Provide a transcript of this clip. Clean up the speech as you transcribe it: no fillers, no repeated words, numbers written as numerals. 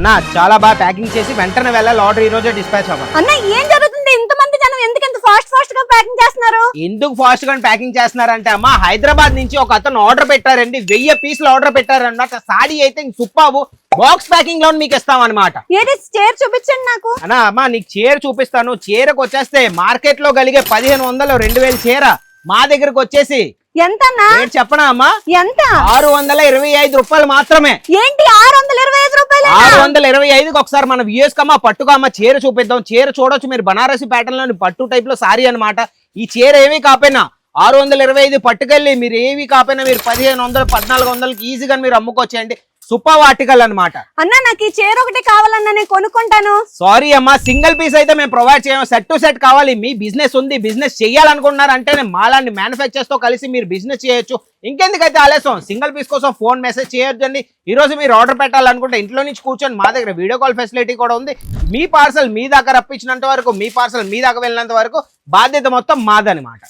అన్న చాలా బాగా ప్యాకింగ్ చేసి వెంటనే వెళ్ళాలి, ఆర్డర్ ఈ రోజే డిస్పాచ్ అవ్వాలి. అన్న ఏం జరుగుతుంది? ఇంతమంది జనం ఎందుకు ఇంత ఫాస్ట్ గా ప్యాకింగ్ చేస్తున్నారు? ఎందుకు ఫాస్ట్ గా ప్యాకింగ్ చేస్తున్నారంటే అమ్మా, హైదరాబాద్ నుంచి ఒక అతను ఆర్డర్ పెట్టారండి, 1000 పీసులు ఆర్డర్ పెట్టారన్నమాట. సాడీ అయితే సూపర్ బాక్స్ ప్యాకింగ్ లో మీకు ఇస్తాం అనమాట. ఏది చైర్ చూపించండి నాకు. అన్నా అమ్మా నీకు చీర చూపిస్తాను. చీరకు వచ్చేస్తే మార్కెట్ లో కలిగే 1500 2000 చీర మా దగ్గరకు వచ్చేసి ఎంతన్నా చెప్పనా అమ్మా? ఎంత? 625 రూపాయలు మాత్రమే. ఏంటి 625 రూపాయలు? 625కి ఒకసారి మన వ్యూస్ కమ్మా పట్టుగా అమ్మ చీర చూపిద్దాం. చీర చూడొచ్చు మీరు, బనారసి ప్యాటర్న్ లోని పట్టు టైప్ లో సారీ అనమాట. ఈ చీర ఏమీ కాపోయినా 625 పట్టుకెళ్ళి మీరు ఏవి కాపోయినా మీరు 1500 1400కి ఈజీగా మీరు అమ్ముకోవచ్చండి. సూపర్ ఆర్టికల్ అన్నమాట. అన్న నాకు ఈ చీర ఒకటి కావాలన్నా నేను కొనుక్కుంటాను. సారీ అమ్మా, సింగిల్ పీస్ అయితే మేము ప్రొవైడ్ చేయము, సెట్ టు సెట్ కావాలి. మీ బిజినెస్ ఉంది, బిజినెస్ చేయాలనుకుంటున్నారు అంటే మాలాంటి మ్యానుఫ్యాక్చర్స్ తో కలిసి మీరు బిజినెస్ చేయొచ్చు. ఇంకెందుకైతే ఆలస్యం, సింగిల్ పీస్ కోసం ఫోన్ మెసేజ్ చేయొద్దండి. ఈ రోజు మీరు ఆర్డర్ పెట్టాలనుకుంటే ఇంట్లో నుంచి కూర్చొని మా దగ్గర వీడియో కాల్ ఫెసిలిటీ కూడా ఉంది. మీ పార్సల్ మీ దాకా రప్పించినంత వరకు, మీ పార్సల్ మీ దాకా వెళ్ళినంత వరకు బాధ్యత మొత్తం మాదనమాట.